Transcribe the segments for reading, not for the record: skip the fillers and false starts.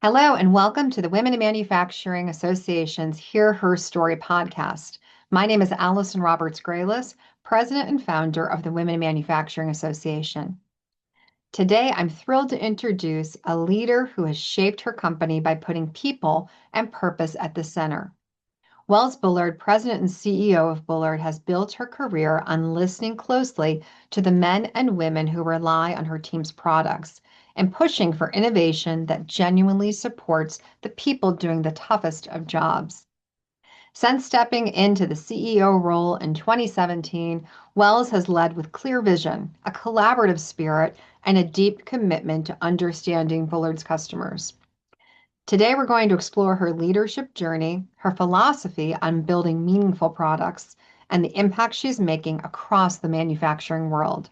Hello, and welcome to the Women in Manufacturing Association's Hear Her Story podcast. My name is Allison Roberts Graylis, President and founder of the Women in Manufacturing Association. Today, I'm thrilled to introduce a leader who has shaped her company by putting people and purpose at the center. Wells Bullard, President and CEO of Bullard, has built her career on listening closely to the men and women who rely on her team's products and pushing for innovation that genuinely supports the people doing the toughest of jobs. Since stepping into the CEO role in 2017, Wells has led with clear vision, a collaborative spirit, and a deep commitment to understanding Bullard's customers. Today, we're going to explore her leadership journey, her philosophy on building meaningful products, and the impact she's making across the manufacturing world.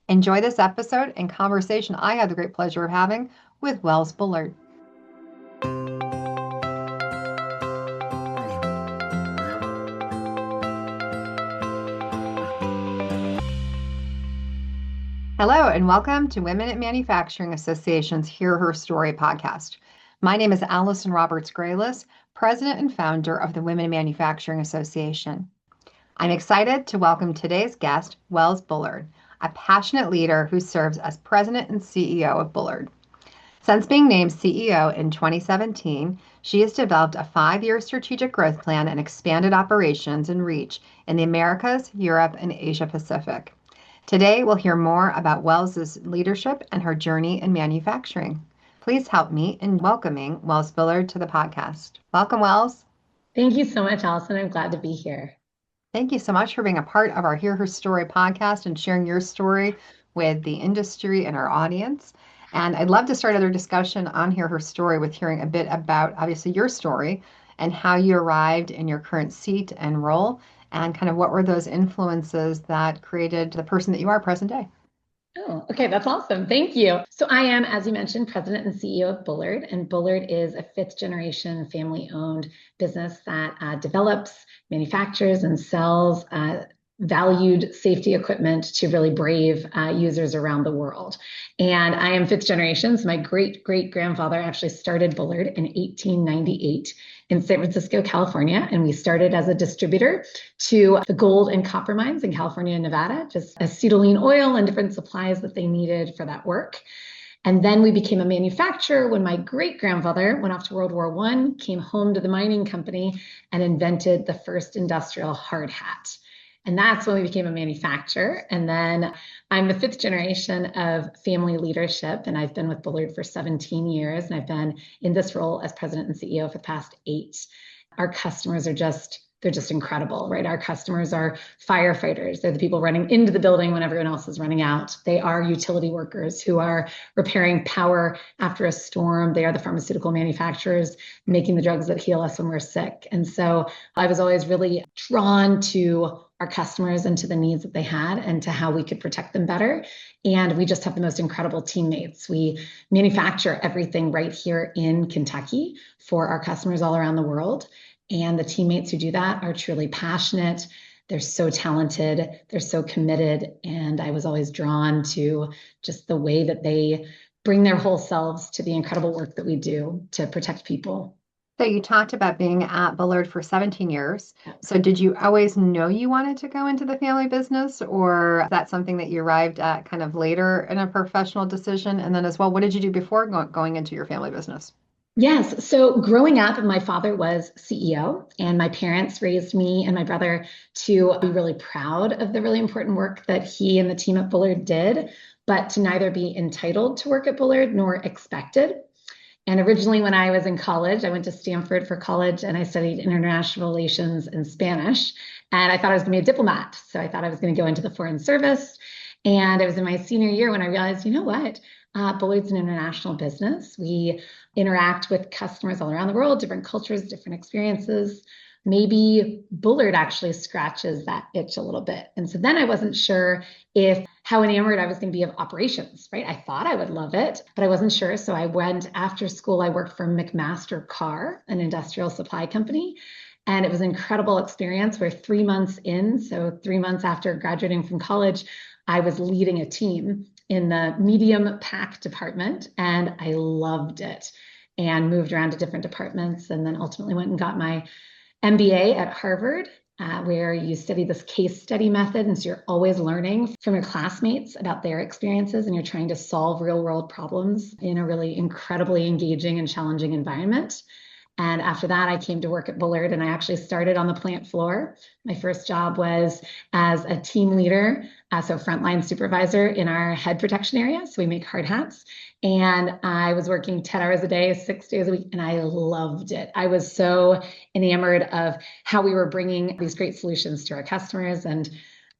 Enjoy this episode and conversation I had the great pleasure of having with Wells Bullard. Hello, and welcome to Women at Manufacturing Association's Hear Her Story podcast. My name is Allison Roberts Graylis, President and founder of the Women in Manufacturing Association. I'm excited to welcome today's guest, Wells Bullard, a passionate leader who serves as President and CEO of Bullard. Since being named CEO in 2017, she has developed a 5-year strategic growth plan and expanded operations and reach in the Americas, Europe, and Asia Pacific. Today, we'll hear more about Wells' leadership and her journey in manufacturing. Please help me in welcoming Wells Bullard to the podcast. Welcome, Wells. Thank you so much, Allison. I'm glad to be here. Thank you so much for being a part of our Hear Her Story podcast and sharing your story with the industry and our audience. And I'd love to start another discussion on Hear Her Story with hearing a bit about, obviously, your story and how you arrived in your current seat and role, and kind of what were those influences that created the person that you are present day. Oh, okay. That's awesome. Thank you. So I am, as you mentioned, President and CEO of Bullard, and Bullard is a 5th generation family owned business that develops, manufactures, and sells valued safety equipment to really brave users around the world. And I am 5th generation. So my great-great-grandfather actually started Bullard in 1898 in San Francisco, California. And we started as a distributor to the gold and copper mines in California and Nevada, just acetylene oil and different supplies that they needed for that work. And then we became a manufacturer when my great-grandfather went off to World War I, came home to the mining company, and invented the first industrial hard hat. And that's when we became a manufacturer. And then I'm the 5th generation of family leadership, and I've been with Bullard for 17 years, and I've been in this role as president and CEO for the past 8. Our customers are they're just incredible, right? Our customers are firefighters. They're the people running into the building when everyone else is running out. They are utility workers who are repairing power after a storm. They are the pharmaceutical manufacturers making the drugs that heal us when we're sick. And so I was always really drawn to our customers and to the needs that they had and to how we could protect them better. And we just have the most incredible teammates. We manufacture everything right here in Kentucky for our customers all around the world. And the teammates who do that are truly passionate. They're so talented. They're so committed. And I was always drawn to just the way that they bring their whole selves to the incredible work that we do to protect people. So you talked about being at Bullard for 17 years. So did you always know you wanted to go into the family business, or is that something that you arrived at kind of later in a professional decision? And then as well, what did you do before going into your family business? Yes. So growing up, my father was CEO, and my parents raised me and my brother to be really proud of the really important work that he and the team at Bullard did, but to neither be entitled to work at Bullard nor expected. And originally, when I was in college, I went to Stanford for college and I studied international relations and Spanish. And I thought I was going to be a diplomat. So I thought I was going to go into the foreign service. And it was in my senior year when I realized, you know what? Bullard's an international business. We interact with customers all around the world, different cultures, different experiences. Maybe Bullard actually scratches that itch a little bit. And so then I wasn't sure how enamored I was going to be of operations, right? I thought I would love it, but I wasn't sure. So I went after school. I worked for McMaster Carr, an industrial supply company. And it was an incredible experience where 3 months in, so 3 months after graduating from college, I was leading a team in the medium pack department, and I loved it. and moved around to different departments, and then ultimately went and got my MBA at Harvard, where you study this case study method. And so you're always learning from your classmates about their experiences, and you're trying to solve real world problems in a really incredibly engaging and challenging environment. And after that, I came to work at Bullard, and I actually started on the plant floor. My first job was as a team leader, so frontline supervisor in our head protection area. So we make hard hats. And I was working 10 hours a day, 6 days a week, and I loved it. I was so enamored of how we were bringing these great solutions to our customers, and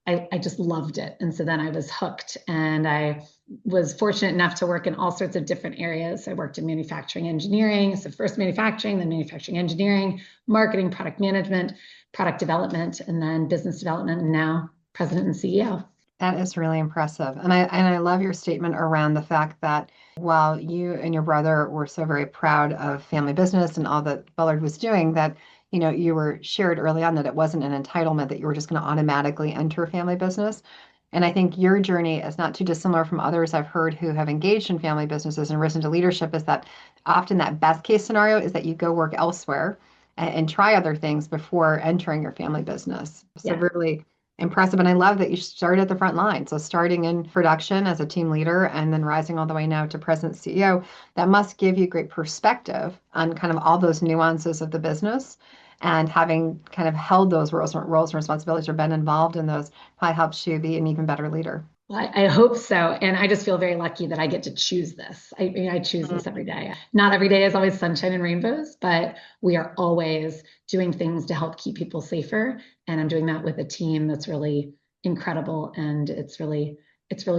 I just loved it. And so then I was hooked, and I was fortunate enough to work in all sorts of different areas. I worked in manufacturing engineering, so first manufacturing, then manufacturing engineering, marketing, product management, product development, and then business development, and now president and CEO. That is really impressive. And I love your statement around the fact that while you and your brother were so very proud of family business and all that Bullard was doing, that you were shared early on that it wasn't an entitlement that you were just going to automatically enter family business. And I think your journey is not too dissimilar from others I've heard who have engaged in family businesses and risen to leadership, is that often that best case scenario is that you go work elsewhere and try other things before entering your family business. So Yeah. really impressive. And I love that you started at the front line. So starting in production as a team leader and then rising all the way now to president CEO, that must give you great perspective on kind of all those nuances of the business. And having kind of held those roles and responsibilities or been involved in those probably helps you be an even better leader. I hope so. And I just feel very lucky that I get to choose this. I choose this every day. Not every day is always sunshine and rainbows, but we are always doing things to help keep people safer. And I'm doing that with a team that's really incredible. And it's really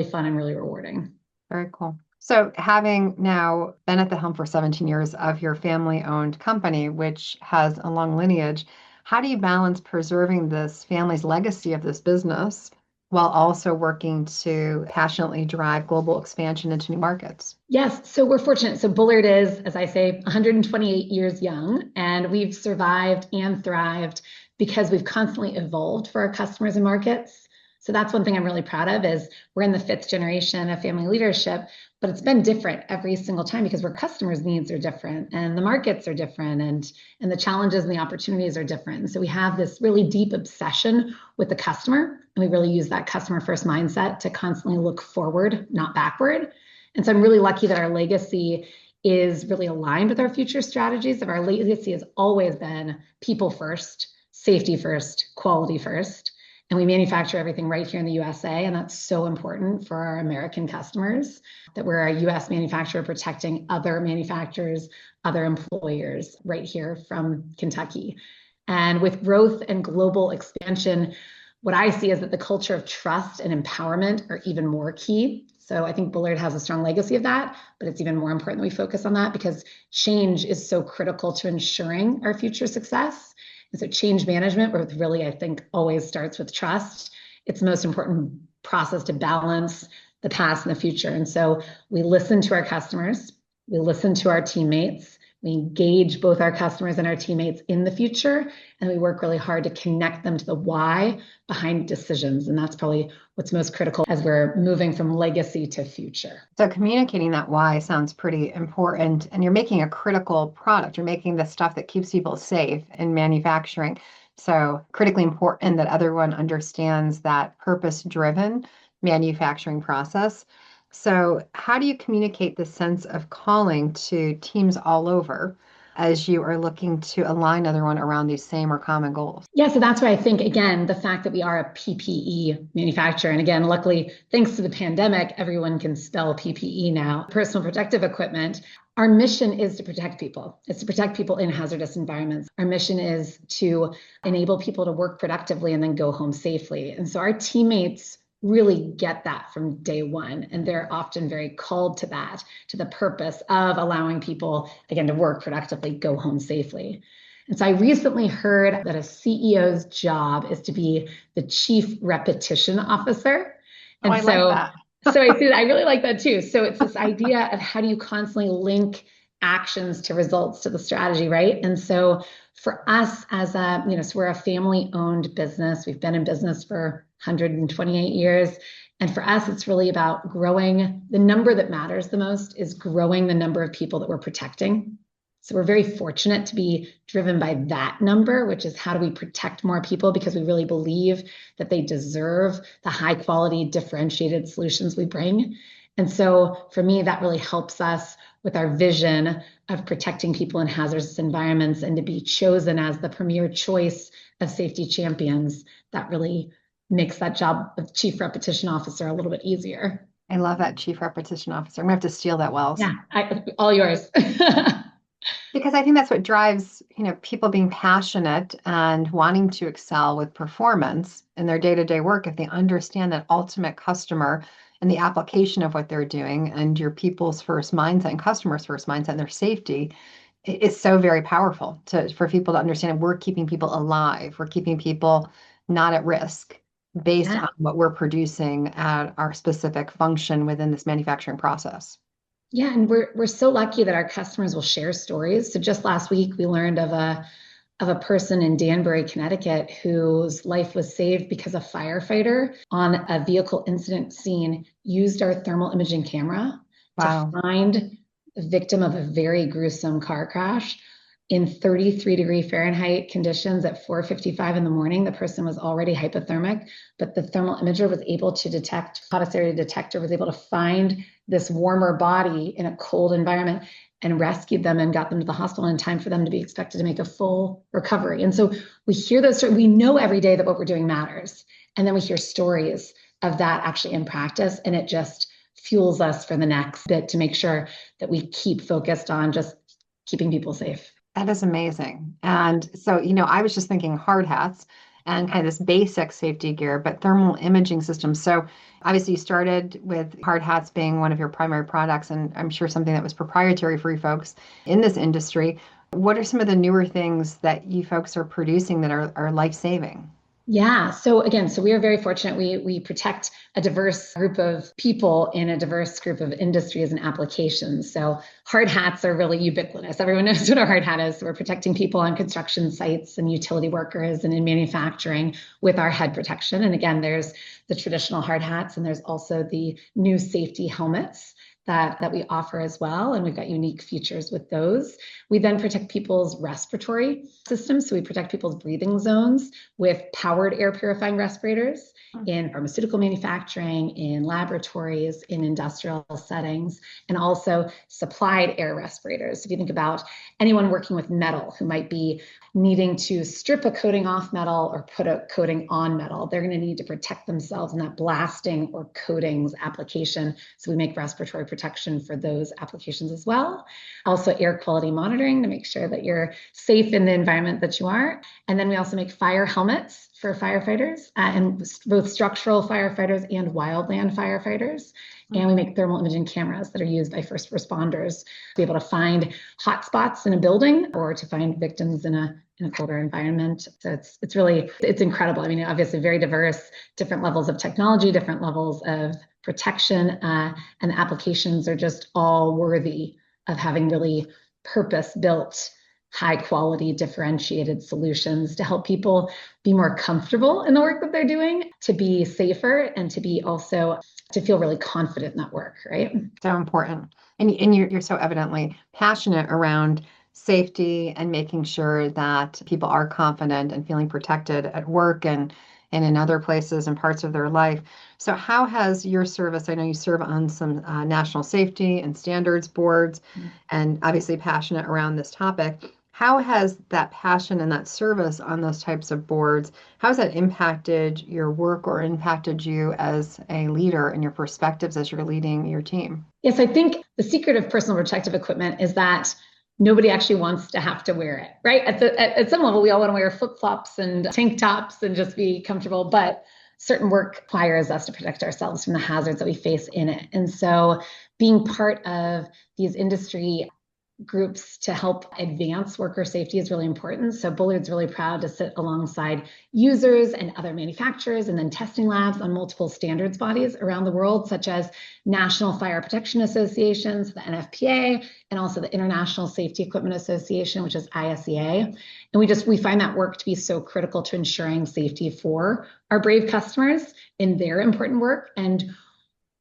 fun and really rewarding. Very cool. So, having now been at the helm for 17 years of your family-owned company, which has a long lineage, how do you balance preserving this family's legacy of this business while also working to passionately drive global expansion into new markets? Yes, so we're fortunate. So Bullard is, as I say, 128 years young, and we've survived and thrived because we've constantly evolved for our customers and markets. So that's one thing I'm really proud of, is we're in the fifth generation of family leadership, but it's been different every single time because our customers' needs are different and the markets are different, and the challenges and the opportunities are different. And so we have this really deep obsession with the customer, and we really use that customer first mindset to constantly look forward, not backward. And so I'm really lucky that our legacy is really aligned with our future strategies. Of our legacy has always been people first, safety first, quality first. And we manufacture everything right here in the USA. And that's so important for our American customers, that we're a US manufacturer protecting other manufacturers, other employers right here from Kentucky. And with growth and global expansion, what I see is that the culture of trust and empowerment are even more key. So I think Bullard has a strong legacy of that, but it's even more important that we focus on that because change is so critical to ensuring our future success. And so change management, where really, I think, always starts with trust. It's the most important process to balance the past and the future. And so we listen to our customers, we listen to our teammates, we engage both our customers and our teammates in the future, and we work really hard to connect them to the why behind decisions. And that's probably what's most critical as we're moving from legacy to future. So communicating that why sounds pretty important. And you're making a critical product. You're making the stuff that keeps people safe in manufacturing. So critically important that everyone understands that purpose-driven manufacturing process. So how do you communicate the sense of calling to teams all over as you are looking to align everyone around these same or common goals? Yeah, so that's why I think, again, the fact that we are a PPE manufacturer, and again, luckily, thanks to the pandemic, everyone can spell PPE now, personal protective equipment. Our mission is to protect people. It's to protect people in hazardous environments. Our mission is to enable people to work productively and then go home safely. And so our teammates really get that from day one. And they're often very called to that, to the purpose of allowing people, again, to work productively, go home safely. And so I recently heard that a CEO's job is to be the chief repetition officer. And I like that. So I see that. I really like that too. So it's this idea of how do you constantly link actions to results to the strategy, right? And so for us as so we're a family-owned business. We've been in business for 128 years. And for us, it's really about growing. The number that matters the most is growing the number of people that we're protecting. So we're very fortunate to be driven by that number, which is how do we protect more people, because we really believe that they deserve the high quality, differentiated solutions we bring. And so for me, that really helps us with our vision of protecting people in hazardous environments, and to be chosen as the premier choice of safety champions. That really makes that job of chief repetition officer a little bit easier. I love that chief repetition officer. I'm gonna have to steal that, Wells. Yeah, all yours. Because I think that's what drives, people being passionate and wanting to excel with performance in their day-to-day work. If they understand that ultimate customer and the application of what they're doing, and your people's first mindset and customers' first mindset and their safety, it's so very powerful for people to understand we're keeping people alive. We're keeping people not at risk based Yeah. on what we're producing at our specific function within this manufacturing process. Yeah, and we're so lucky that our customers will share stories. So just last week we learned of a person in Danbury, Connecticut, whose life was saved because a firefighter on a vehicle incident scene used our thermal imaging camera to Wow. find the victim of a very gruesome car crash in 33-degree Fahrenheit conditions at 4:55 in the morning. The person was already hypothermic, but the thermal imager was able to detect, hottest area detector was able to find this warmer body in a cold environment and rescued them and got them to the hospital in time for them to be expected to make a full recovery. And so we hear those stories. We know every day that what we're doing matters. And then we hear stories of that actually in practice, and it just fuels us for the next bit to make sure that we keep focused on just keeping people safe. That is amazing. And so, I was just thinking hard hats and kind of this basic safety gear, but thermal imaging systems. So obviously you started with hard hats being one of your primary products, and I'm sure something that was proprietary for you folks in this industry. What are some of the newer things that you folks are producing that are life-saving? Yeah. So again, we are very fortunate. We protect a diverse group of people in a diverse group of industries and applications. So hard hats are really ubiquitous. Everyone knows what a hard hat is. So we're protecting people on construction sites and utility workers and in manufacturing with our head protection. And again, there's the traditional hard hats, and there's also the new safety helmets that we offer as well. And we've got unique features with those. We then protect people's respiratory systems. So we protect people's breathing zones with powered air purifying respirators in pharmaceutical manufacturing, in laboratories, in industrial settings, and also supplied air respirators. So if you think about anyone working with metal who might be needing to strip a coating off metal or put a coating on metal, they're going to need to protect themselves in that blasting or coatings application. So we make respiratory protection for those applications as well. Also air quality monitoring to make sure that you're safe in the environment that you are. And then we also make fire helmets for firefighters, and both structural firefighters and wildland firefighters. And we make thermal imaging cameras that are used by first responders to be able to find hot spots in a building or to find victims in a colder environment. So it's incredible. I mean, obviously very diverse, different levels of technology, different levels of protection, and the applications are just all worthy of having really purpose-built, high quality, differentiated solutions to help people be more comfortable in the work that they're doing, to be safer, and to be also to feel really confident in that work, right? So important. And you're so evidently passionate around safety and making sure that people are confident and feeling protected at work and in other places and parts of their life. So how has your service, I know you serve on some national safety and standards boards, and obviously passionate around this topic. How has that passion and that service on those types of boards, how has that impacted your work or impacted you as a leader and your perspectives as you're leading your team? Yes, I think the secret of personal protective equipment is that nobody actually wants to have to wear it, right? At some level, we all want to wear flip-flops and tank tops and just be comfortable, but certain work requires us to protect ourselves from the hazards that we face in it. And so being part of these industry groups to help advance worker safety is really important. So Bullard's really proud to sit alongside users and other manufacturers and then testing labs on multiple standards bodies around the world, such as National Fire Protection Associations, the NFPA, and also the International Safety Equipment Association, which is ISEA. And we find that work to be so critical to ensuring safety for our brave customers in their important work. And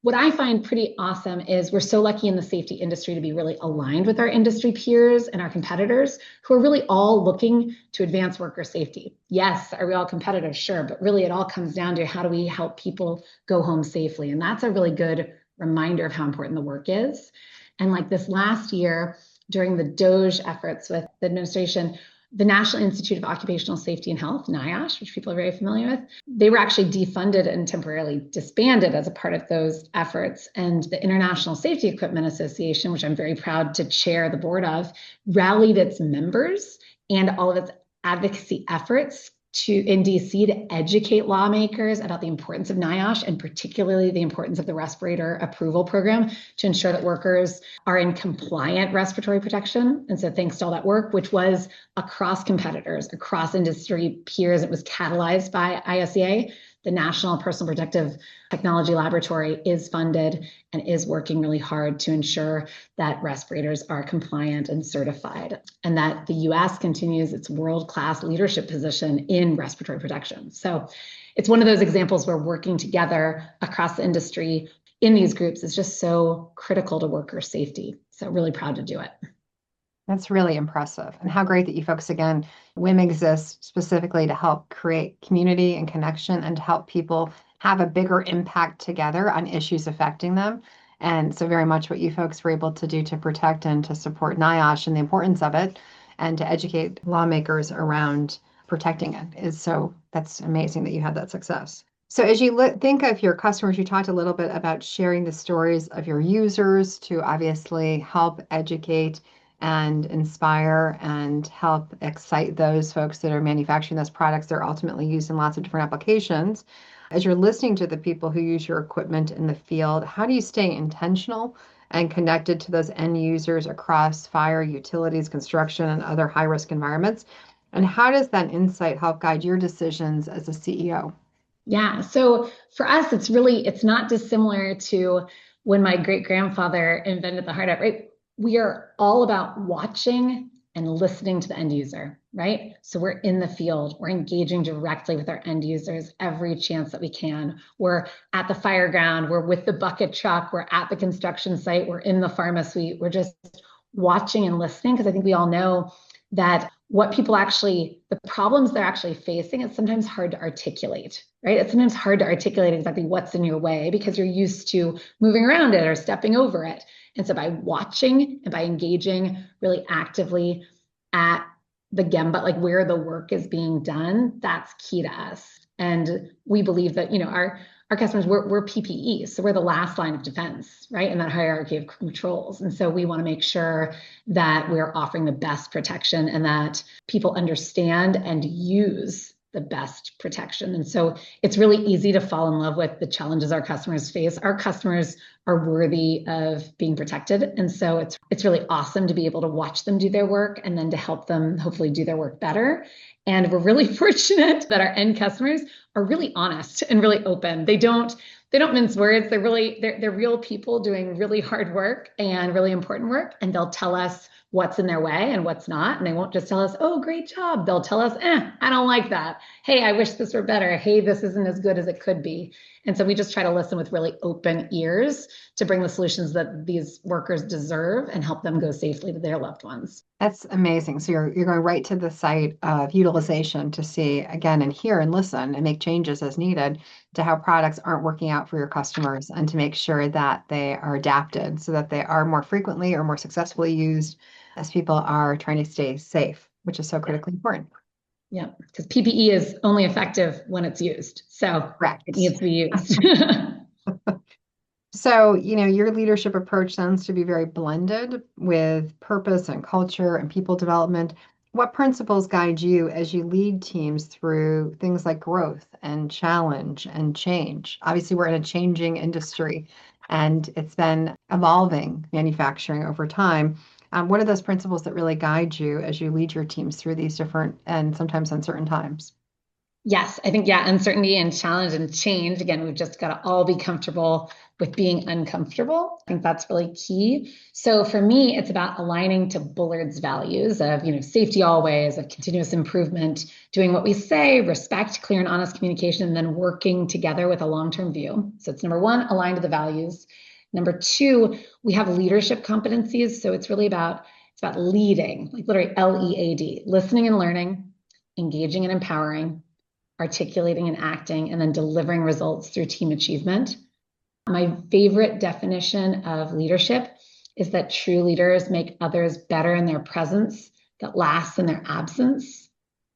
What I find pretty awesome is we're so lucky in the safety industry to be really aligned with our industry peers and our competitors who are really all looking to advance worker safety. Yes, are we all competitors? Sure, but really it all comes down to how do we help people go home safely? And that's a really good reminder of how important the work is. And like this last year, during the DOGE efforts with the administration, the National Institute of Occupational Safety and Health, NIOSH, which people are very familiar with, they were actually defunded and temporarily disbanded as a part of those efforts. And the International Safety Equipment Association, which I'm very proud to chair the board of, rallied its members and all of its advocacy efforts in DC to educate lawmakers about the importance of NIOSH and particularly the importance of the respirator approval program to ensure that workers are in compliant respiratory protection. And so thanks to all that work, which was across competitors, across industry peers, it was catalyzed by ISEA. The National Personal Protective Technology Laboratory is funded and is working really hard to ensure that respirators are compliant and certified, and that the US continues its world-class leadership position in respiratory protection. So it's one of those examples where working together across the industry in these groups is just so critical to worker safety. So really proud to do it. That's really impressive. And how great that you folks, again, WIM exists specifically to help create community and connection and to help people have a bigger impact together on issues affecting them. And so very much what you folks were able to do to protect and to support NIOSH and the importance of it and to educate lawmakers around protecting it is so, that's amazing that you had that success. So as you think of your customers, you talked a little bit about sharing the stories of your users to obviously help educate and inspire and help excite those folks that are manufacturing those products. They're ultimately used in lots of different applications. As you're listening to the people who use your equipment in the field, how do you stay intentional and connected to those end users across fire, utilities, construction, and other high-risk environments? And how does that insight help guide your decisions as a CEO? Yeah, so for us, it's not dissimilar to when my great grandfather invented the hard hat, right? We are all about watching and listening to the end user, right? So we're in the field, we're engaging directly with our end users every chance that we can. We're at the fire ground, we're with the bucket truck, we're at the construction site, we're in the pharma suite, we're just watching and listening because I think we all know that the problems they're actually facing, it's sometimes hard to articulate, right? It's sometimes hard to articulate exactly what's in your way because you're used to moving around it or stepping over it. And so by watching and by engaging really actively at the gemba, like where the work is being done, that's key to us. And we believe that, our customers, we're PPE, so we're the last line of defense, right, in that hierarchy of controls. And so we want to make sure that we're offering the best protection and that people understand and use the best protection. And so it's really easy to fall in love with the challenges our customers face. Our customers are worthy of being protected. And so it's really awesome to be able to watch them do their work and then to help them hopefully do their work better. And we're really fortunate that our end customers are really honest and really open. They don't mince words. They're real people doing really hard work and really important work. And they'll tell us what's in their way and what's not. And they won't just tell us, oh, great job. They'll tell us, I don't like that. Hey, I wish this were better. Hey, this isn't as good as it could be. And so we just try to listen with really open ears to bring the solutions that these workers deserve and help them go safely to their loved ones. That's amazing. So you're going right to the site of utilization to see again and hear and listen and make changes as needed to how products aren't working out for your customers and to make sure that they are adapted so that they are more frequently or more successfully used as people are trying to stay safe, which is so critically important. Yeah, because PPE is only effective when it's used. So Correct. It needs to be used. So, your leadership approach sounds to be very blended with purpose and culture and people development. What principles guide you as you lead teams through things like growth and challenge and change? Obviously, we're in a changing industry and it's been evolving manufacturing over time. What are those principles that really guide you as you lead your teams through these different and sometimes uncertain times? Yes, I think, yeah, uncertainty and challenge and change. Again, we've just got to all be comfortable with being uncomfortable. I think that's really key. So for me, it's about aligning to Bullard's values of, safety always, of continuous improvement, doing what we say, respect, clear and honest communication, and then working together with a long-term view. So it's number one, align to the values. Number two, we have leadership competencies. So it's about leading, like literally LEAD, listening and learning, engaging and empowering, articulating and acting, and then delivering results through team achievement. My favorite definition of leadership is that true leaders make others better in their presence that lasts in their absence.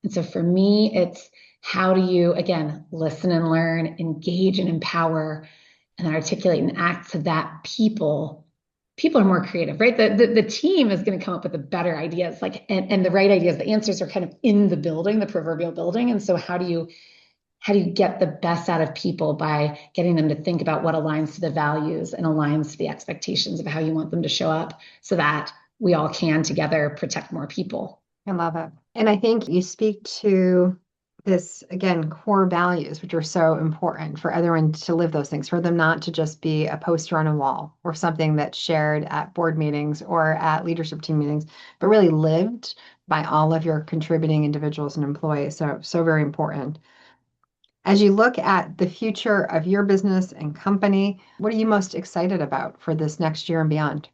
And so for me, it's how do you, again, listen and learn, engage and empower, and then articulate and act so that people are more creative, right? The team is going to come up with the better ideas, and the right ideas. The answers are kind of in the building, the proverbial building. And so how do you get the best out of people by getting them to think about what aligns to the values and aligns to the expectations of how you want them to show up so that we all can together protect more people? I love it. And I think you speak to this, again, core values, which are so important for everyone to live those things, for them not to just be a poster on a wall or something that's shared at board meetings or at leadership team meetings, but really lived by all of your contributing individuals and employees. So, so very important. As you look at the future of your business and company, what are you most excited about for this next year and beyond?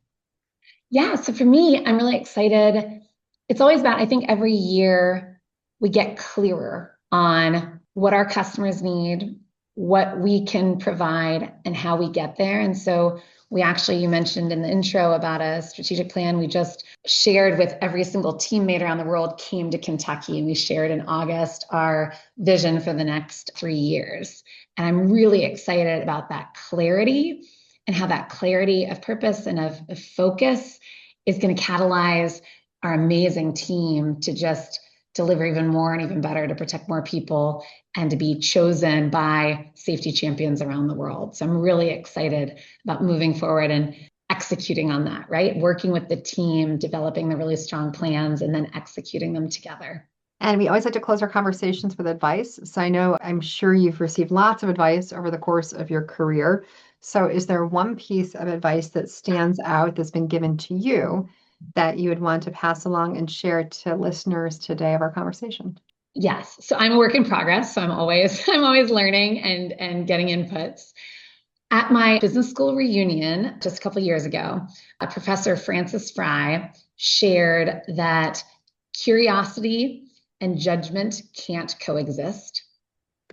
Yeah, so for me, I'm really excited. It's always about, I think every year we get clearer on what our customers need, what we can provide, and how we get there. And so you mentioned in the intro about a strategic plan we just shared with every single teammate around the world came to Kentucky. And we shared in August our vision for the next 3 years. And I'm really excited about that clarity and how that clarity of purpose and of focus is going to catalyze our amazing team to just deliver even more and even better to protect more people and to be chosen by safety champions around the world. So I'm really excited about moving forward and executing on that, right? Working with the team, developing the really strong plans, and then executing them together. And we always like to close our conversations with advice. So I'm sure you've received lots of advice over the course of your career. So is there one piece of advice that stands out that's been given to you that you would want to pass along and share to listeners today of our conversation? Yes. So I'm a work in progress. So I'm always I'm always learning and getting inputs. At my business school reunion just a couple of years ago, a professor, Francis Fry, shared that curiosity and judgment can't coexist,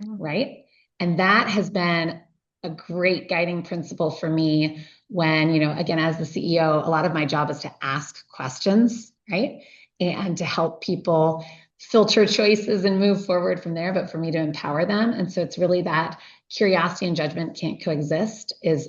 right? And that has been a great guiding principle for me when, again, as the CEO, a lot of my job is to ask questions, right? And to help people filter choices and move forward from there, but for me to empower them. And so it's really that curiosity and judgment can't coexist it's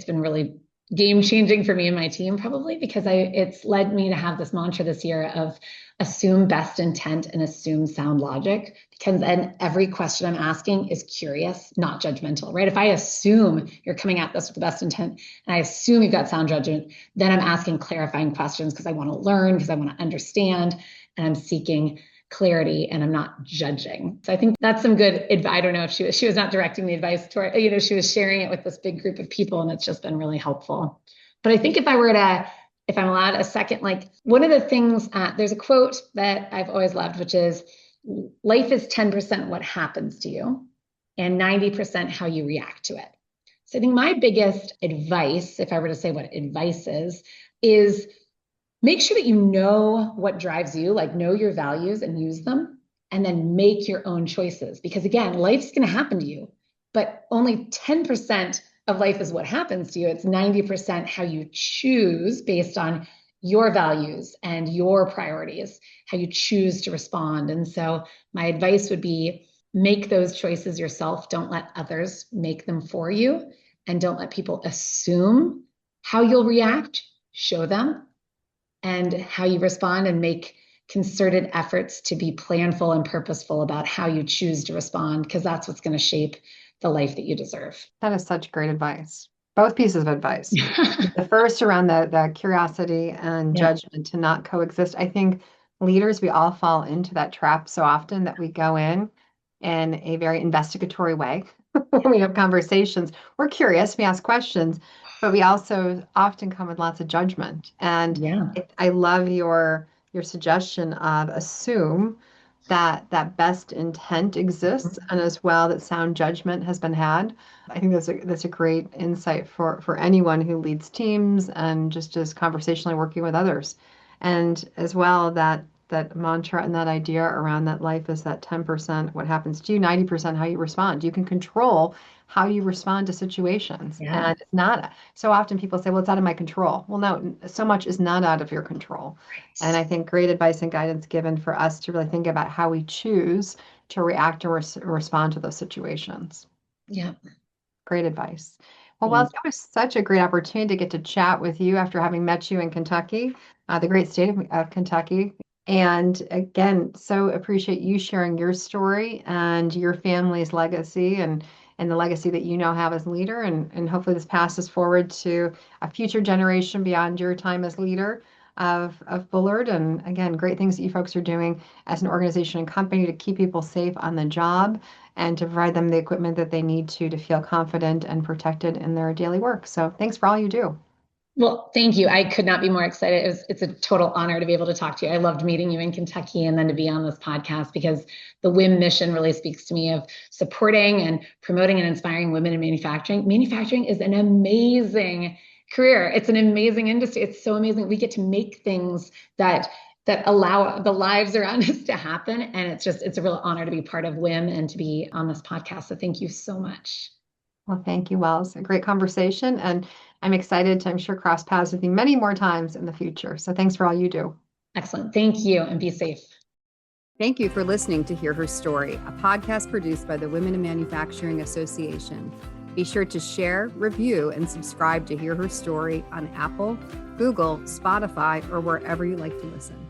been really game changing for me and my team, probably because it's led me to have this mantra this year of assume best intent and assume sound logic, because then every question I'm asking is curious, not judgmental, right? If I assume you're coming at this with the best intent and I assume you've got sound judgment, then I'm asking clarifying questions because I want to learn, because I want to understand, and I'm seeking clarity and I'm not judging. So I think that's some good advice. I don't know if she was not directing the advice toward, she was sharing it with this big group of people, and it's just been really helpful. But I think if I'm allowed a second, like one of the things, there's a quote that I've always loved, which is life is 10% what happens to you and 90% how you react to it. So I think my biggest advice, if I were to say what advice is make sure that you know what drives you, like know your values and use them, and then make your own choices. Because again, life's going to happen to you, but only 10% of life is what happens to you. It's 90% how you choose based on your values and your priorities, how you choose to respond. And so my advice would be make those choices yourself. Don't let others make them for you, and don't let people assume how you'll react. Show them and how you respond, and make concerted efforts to be planful and purposeful about how you choose to respond, because that's what's going to shape the life that you deserve. That is such great advice. Both pieces of advice. The first around the curiosity and judgment to not coexist. I think leaders, we all fall into that trap so often that we go in in a very investigatory way. When we have conversations, we're curious, we ask questions, but we also often come with lots of judgment. And Yeah. I love your suggestion of assume that best intent exists, and as well that sound judgment has been had. I think that's a great insight for anyone who leads teams and just is conversationally working with others. And as well that mantra and that idea around that life is that 10% what happens to you, 90% how you respond. You can control how you respond to situations. Yeah. And it's not so often people say, well, it's out of my control. Well, no, so much is not out of your control. And Right. I think great advice and guidance given for us to really think about how we choose to react or respond to those situations. Yeah. Great advice. Well, Wells, Thank that was such a great opportunity to get to chat with you after having met you in Kentucky, the great state of Kentucky. And again, so appreciate you sharing your story and your family's legacy and the legacy that you now have as leader. And hopefully this passes forward to a future generation beyond your time as leader of Bullard. And again, great things that you folks are doing as an organization and company to keep people safe on the job and to provide them the equipment that they need to feel confident and protected in their daily work. So thanks for all you do. Well, thank you. I could not be more excited. It's a total honor to be able to talk to you. I loved meeting you in Kentucky and then to be on this podcast because the WIM mission really speaks to me of supporting and promoting and inspiring women in manufacturing. Manufacturing is an amazing career. It's an amazing industry. It's so amazing. We get to make things that allow the lives around us to happen. And it's a real honor to be part of WIM and to be on this podcast. So thank you so much. Well, thank you, Wells. A great conversation. And I'm excited to, I'm sure, cross paths with you many more times in the future. So thanks for all you do. Excellent. Thank you and be safe. Thank you for listening to Hear Her Story, a podcast produced by the Women in Manufacturing Association. Be sure to share, review, and subscribe to Hear Her Story on Apple, Google, Spotify, or wherever you like to listen.